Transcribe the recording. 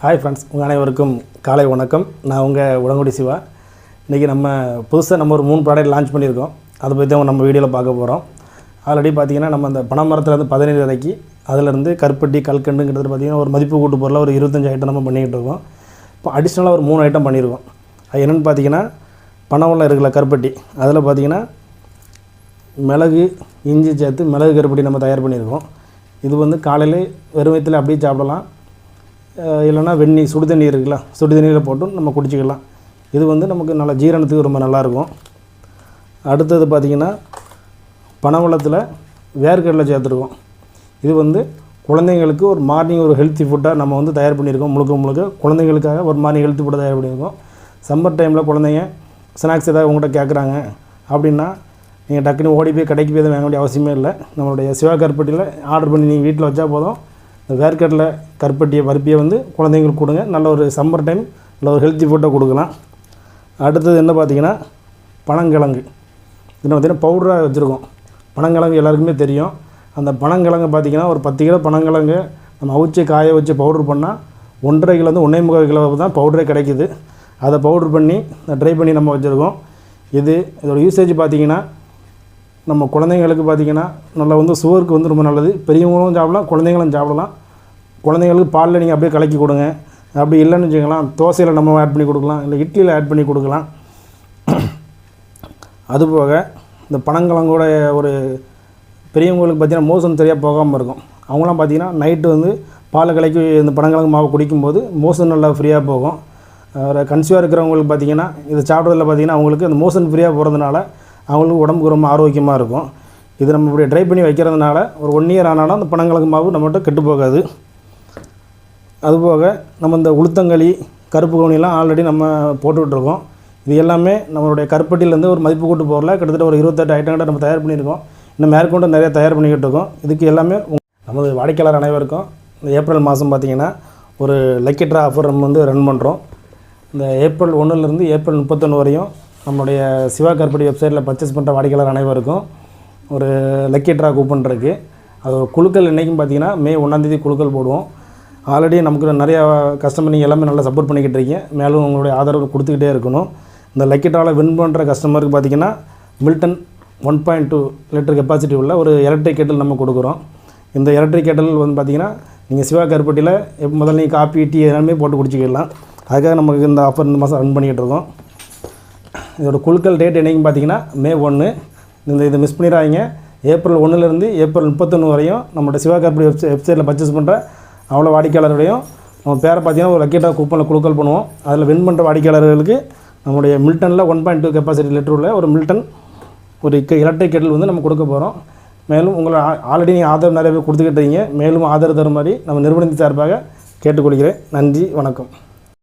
Hi friends, உங்கள் அனைவருக்கும் காலை வணக்கம். நான் உங்கள் உடங்குடி சிவா. இன்றைக்கி நம்ம புதுசாக ஒரு 3 ப்ராடக்ட் லான்ச் பண்ணியிருக்கோம். அதை பற்றி தான் நம்ம வீடியோவில் பார்க்க போகிறோம். ஆல்ரெடி பார்த்திங்கன்னா நம்ம அந்த பனை மரத்துலேருந்து 17 விதைக்கு அதிலேருந்து கருப்பட்டி கல்கண்டுங்கிறது பார்த்திங்கன்னா ஒரு மதிப்பு கூட்டு பொருளாக ஒரு 25 ஐட்டம் நம்ம பண்ணிக்கிட்டு இருக்கோம். இப்போ அடிஷ்னலாக ஒரு 3 ஐட்டம் பண்ணியிருக்கோம். அது என்னென்னு பார்த்திங்கன்னா பனை வெல்லம் இருக்குல்ல கருப்பட்டி, அதில் பார்த்திங்கன்னா மிளகு இஞ்சி சேர்த்து மிளகு கருப்பட்டி நம்ம தயார் பண்ணியிருக்கோம். இது வந்து காலையில் வெறும் வயிற்றில் அப்படியே சாப்பிடலாம், இல்லைனா சுடு தண்ணி இருக்குல்ல, சுடு தண்ணியில் போட்டு நம்ம குடிச்சிக்கலாம். இது வந்து நமக்கு நல்லா ஜீரணத்துக்கு ரொம்ப நல்லாயிருக்கும். அடுத்தது பார்த்திங்கன்னா பனை வெல்லத்தில் வேர்க்கடலை சேர்த்துருக்கோம். இது வந்து குழந்தைங்களுக்கு ஒரு மார்னிங் ஒரு ஹெல்த்தி ஃபுட்டாக நம்ம வந்து தயார் பண்ணியிருக்கோம். முழுக்க குழந்தைங்களுக்காக ஒரு மார்னிங் ஹெல்த்தி ஃபுட்டாக தயார் பண்ணியிருக்கோம். சம்மர் டைமில் குழந்தைங்க ஸ்நாக்ஸ் ஏதாவது உங்கள்கிட்ட கேட்குறாங்க அப்படின்னா நீங்கள் டக்குன்னு ஓடி போய் கடைக்கு போய் வாங்க வேண்டிய அவசியமே இல்லை. நம்மளுடைய சிவா கருப்பட்டியில் ஆர்டர் பண்ணி நீங்கள் வீட்டில் வச்சா போதும். இந்த வேர்க்கடலை கருப்பட்டியை பருப்பியை வந்து குழந்தைங்களுக்கு கொடுங்க. நல்ல ஒரு சம்மர் டைம் நல்ல ஒரு ஹெல்த்தி ஃபுட்டாக கொடுக்கலாம். அடுத்தது என்ன பார்த்திங்கன்னா பனங்கிழங்கு. இது பார்த்திங்கன்னா பவுடராக வச்சுருக்கோம். பனங்கிழங்கு எல்லாருக்குமே தெரியும். அந்த பனங்கிழங்கு பார்த்திங்கன்னா ஒரு 10 கிலோ பனங்கிழங்கு நம்ம அவிச்சு காய வச்சு பவுட்ரு பண்ணால் 1.5 கிலோ 1.25 கிலோ தான் பவுடரே கிடைக்கிது. அதை பவுட்ரு பண்ணி ட்ரை பண்ணி நம்ம வச்சுருக்கோம். இதோட யூசேஜ் பார்த்திங்கன்னா நம்ம குழந்தைங்களுக்கு பார்த்திங்கன்னா நல்லா வந்து சுகருக்கு வந்து ரொம்ப நல்லது. பெரியவங்களும் சாப்பிடலாம், குழந்தைங்களும் சாப்பிடலாம். குழந்தைங்களுக்கு பாலில் நீங்கள் அப்படியே கலக்கி கொடுங்க. அப்படி இல்லைன்னு வச்சுக்கலாம் தோசையில் நம்ம ஆட் பண்ணி கொடுக்கலாம், இல்லை இட்லியில் ஆட் பண்ணி கொடுக்கலாம். அதுபோக இந்த பனங்கிழங்கோட ஒரு பெரியவங்களுக்கு பார்த்திங்கன்னா மோஷன் சரியாக போகாமல் இருக்கும். அவங்களாம் பார்த்திங்கன்னா நைட்டு வந்து பாலை கலக்கி இந்த பனங்கிழங்கு மாவு குடிக்கும்போது மோஷன் நல்லா ஃப்ரீயாக போகும். கன்சியூவாக இருக்கிறவங்களுக்கு பார்த்திங்கன்னா இதை சாப்பிட்றதுல பார்த்திங்கன்னா அவங்களுக்கு அந்த மோஷன் ஃப்ரீயாக போகிறதுனால அவங்களுக்கு உடம்புக்கு ரொம்ப ஆரோக்கியமாக இருக்கும். இது நம்ம இப்படி ட்ரை பண்ணி வைக்கிறதுனால ஒரு 1 இயர் ஆனாலும் அந்த பனங்கிழங்கு மாவு நம்மகிட்ட கெட்டு போகாது. அதுபோக நம்ம இந்த உளுத்தங்களி கருப்பு கவுனிலாம் ஆல்ரெடி நம்ம போட்டுக்கிட்டுருக்கோம். இது எல்லாமே நம்மளுடைய கருப்பட்டியிலேருந்து ஒரு மதிப்பு கூட்டு பொருளாக கிட்டத்தட்ட ஒரு 28 ஐட்டங்களை நம்ம தயார் பண்ணியிருக்கோம். இன்னும் மேற்கொண்டு நிறைய தயார் பண்ணிக்கிட்டு இருக்கோம். இதுக்கு எல்லாமே நமது வாடிக்கையாளர் அனைவருக்கும் இந்த ஏப்ரல் மாதம் பார்த்திங்கன்னா ஒரு லக்கி ட்ரா ஆஃபர் நம்ம வந்து ரன் பண்ணுறோம். இந்த ஏப்ரல் 1லேருந்து ஏப்ரல் 31 வரையும் நம்மளுடைய சிவா கருப்பட்டி வெப்சைட்டில் பர்ச்சேஸ் பண்ணுற வாடிக்கையாளர் அனைவருக்கும் ஒரு லக்கி ட்ரா கூப்பன் இருக்குது. அது குழுக்கள் இன்றைக்கும் பார்த்திங்கன்னா மே 1ஆம் குழுக்கள் போடுவோம். ஆல்ரெடி நமக்கு நிறையா கஸ்டமர் நீங்கள் எல்லாமே நல்லா சப்போர்ட் பண்ணிக்கிட்டு இருக்கீங்க. மேலும் உங்களுடைய ஆதரவு கொடுத்துக்கிட்டே இருக்கணும். இந்த லக்கி ட்ராவில் வின் பண்ணுற கஸ்டமருக்கு பார்த்திங்கன்னா மில்டன் 1.2 லிட்டர் கெப்பாசிட்டி உள்ள ஒரு எலக்ட்ரிக் கேட்டில் நம்ம கொடுக்குறோம். இந்த எலக்ட்ரிக் கேட்டில் வந்து பார்த்திங்கன்னா நீங்கள் சிவா கருப்பட்டியில் முதல்ல நீங்கள் காப்பி டீ எல்லாமே போட்டு குடிச்சிக்கலாம். அதுக்காக நமக்கு இந்த ஆஃபர் இந்த மாதம் ரன் பண்ணிக்கிட்டு இருக்கோம். இதோட குழுக்கள் டேட் என்றைக்கும் பார்த்திங்கன்னா மே 1. இதை மிஸ் பண்ணிடாதீங்க. ஏப்ரல் 1லேருந்து ஏப்ரல் 31 வரையும் நம்மளோட சிவா கருப்பட்டி வெப்சைட்டில் பர்ச்சேஸ் பண்ணுற அவ்வளோ வாடிக்கையாளருடையும் நம்ம பேரை பார்த்திங்கன்னா ஒரு லக்கி ட்ரா கூப்பனில் குழுக்கள் பண்ணுவோம். அதில் வின் பண்ணுற வாடிக்கையாளர்களுக்கு நம்முடைய மில்டனில் 1.2 கெப்பாசிட்டி லிட்டர் உள்ள ஒரு மில்டன் ஒரு எலக்ட்ரிக் கெட்டில் வந்து நம்ம கொடுக்க போகிறோம். மேலும் உங்களை ஆல்ரெடி நீங்கள் ஆதரவு நிறைய பேர் கொடுத்துக்கிட்டீங்க. மேலும் ஆதரவு தரும் மாதிரி நம்ம நிறுவனத்தின் சார்பாக கேட்டுக்கொள்கிறேன். நன்றி, வணக்கம்.